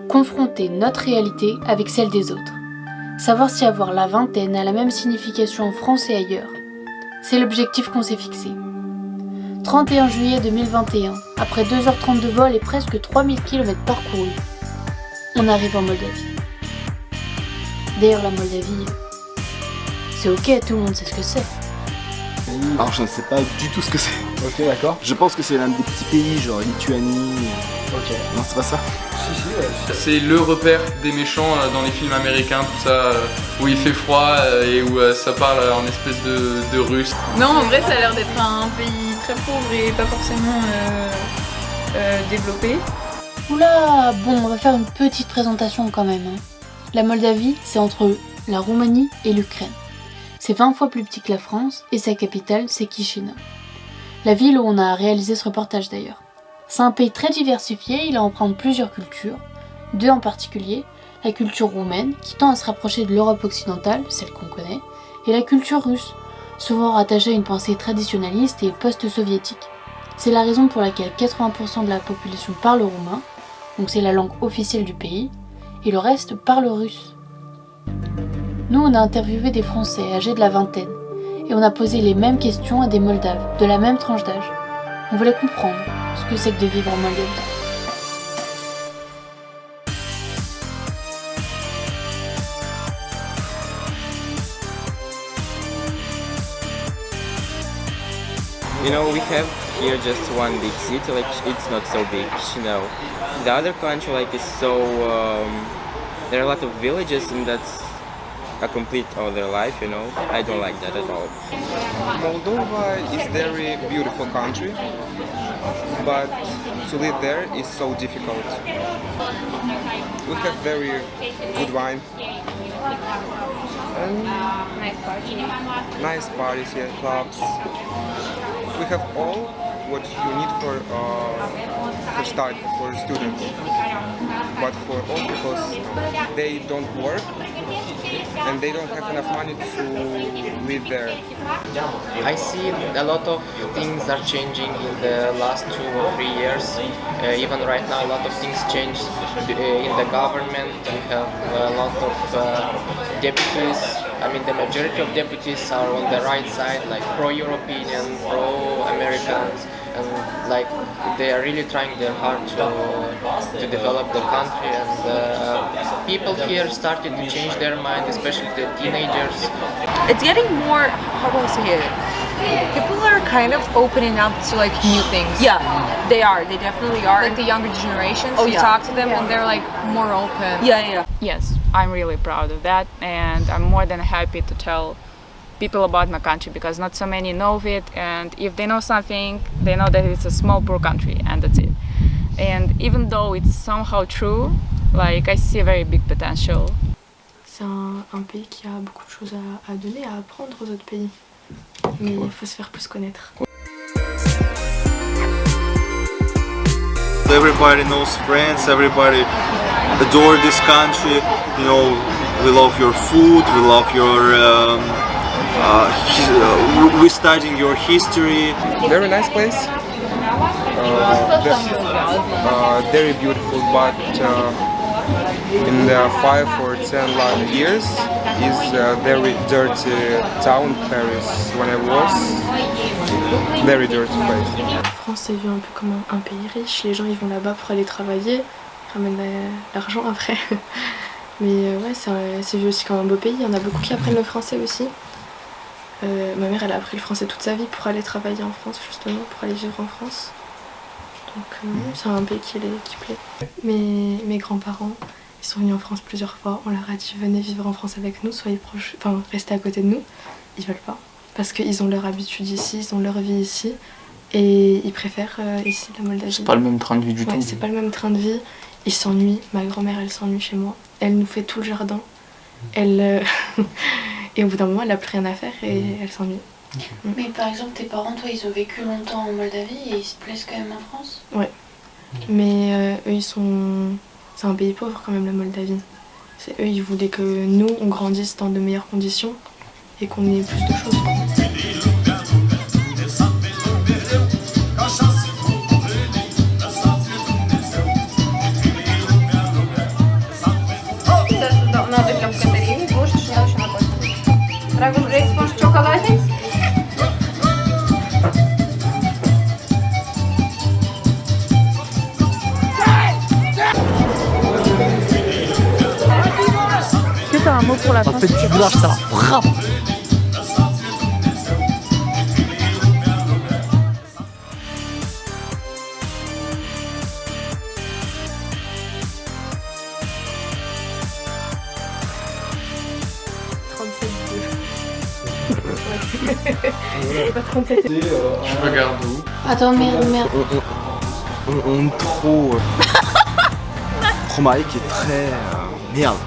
confronter notre réalité avec celle des autres. Savoir si avoir la vingtaine a la même signification en France et ailleurs. C'est l'objectif qu'on s'est fixé. 31 juillet 2021, après 2h30 de vol et presque 3000 km parcourus, on arrive en Moldavie. D'ailleurs, la Moldavie, c'est ok, tout le monde sait ce que c'est. Alors je ne sais pas du tout ce que c'est. Ok, d'accord. Je pense que c'est l'un des petits pays, genre Lituanie. Ok. Non, c'est pas ça. Si, C'est le repère des méchants dans les films américains, tout ça, où il fait froid et où ça parle en espèce de russe. Non, en vrai, ça a l'air d'être un pays très pauvre et pas forcément développé. Oula, bon, on va faire une petite présentation quand même. La Moldavie, c'est entre la Roumanie et l'Ukraine. C'est 20 fois plus petit que la France et sa capitale, c'est Chisinau. La ville où on a réalisé ce reportage d'ailleurs. C'est un pays très diversifié, il emprunte plusieurs cultures, deux en particulier, la culture roumaine, qui tend à se rapprocher de l'Europe occidentale, celle qu'on connaît, et la culture russe, souvent rattachée à une pensée traditionnaliste et post-soviétique. C'est la raison pour laquelle 80% de la population parle roumain, donc c'est la langue officielle du pays, et le reste parle russe. Nous, on a interviewé des Français âgés de la vingtaine, et on a posé les mêmes questions à des Moldaves, de la même tranche d'âge. On voulait comprendre ce que c'est que de vivre en Moldavie. You know, we have here just one big city, like it's not so big, you know. The other country, like, is so, there are a lot of villages and that's a complete other life, you know. I don't like that at all. Moldova is very beautiful country, but to live there is so difficult. We have very good wine and nice parties, yeah, clubs. We have all what you need for start for students, but for all people they don't work and they don't have enough money to live there. I see a lot of things are changing in the last 2 or 3 years. Even right now, a lot of things changed in the government. We have a lot of deputies. I mean, the majority of deputies are on the right side, like pro-European, pro-Americans, and like they are really trying their hard to develop the country. And people here started to change their mind, especially the teenagers. It's getting more, how do I say it? People are kind of opening up to like new things. Yeah, They are, they definitely are. like the younger generations. Oh, you yeah. talk to them Yeah. and they're like more open. Yeah. Yes, I'm really proud of that, and I'm more than happy to tell people about my country because not so many know it, and if they know something, they know that it's a small poor country and that's it. And even though it's somehow true, like I see a very big potential. C'est un pays qui a beaucoup de choses à donner, à apprendre aux autres pays. Mais il faut se faire plus connaître. Everybody knows France, everybody adore this country, you know, we love your food, we love your, we're studying your history. Very nice place. Very beautiful, but in the 5 or 10 years is a very dirty town, Paris. When I was, very dirty place. La France est vue un peu comme un pays riche, les gens ils vont là-bas pour aller travailler, ils ramènent l'argent après. Mais ouais, c'est vu aussi comme un beau pays, il y en a beaucoup qui apprennent le français aussi. Ma mère elle a appris le français toute sa vie pour aller travailler en France justement, pour aller vivre en France. Donc c'est un pays qui plaît. Mes grands-parents, ils sont venus en France plusieurs fois, on leur a dit venez vivre en France avec nous, soyez proches, enfin restez à côté de nous. Ils veulent pas, parce qu'ils ont leur habitude ici, ils ont leur vie ici. Et ils préfèrent ici la Moldavie. C'est pas le même train de vie du tout. C'est pas le même train de vie. Ils s'ennuient. Ma grand-mère, elle s'ennuie chez moi. Elle nous fait tout le jardin. Elle et au bout d'un moment, elle a plus rien à faire et elle s'ennuie. Mais par exemple, tes parents, toi, ils ont vécu longtemps en Moldavie et ils se plaisent quand même en France? Ouais. Mais eux, ils sont... C'est un pays pauvre quand même, la Moldavie. Eux, ils voulaient que nous, on grandisse dans de meilleures conditions et qu'on ait plus de choses. pour la fin. fait du village, ça frappe. Je regarde où? Attends, merde. On trop... Romaïque est très... merde.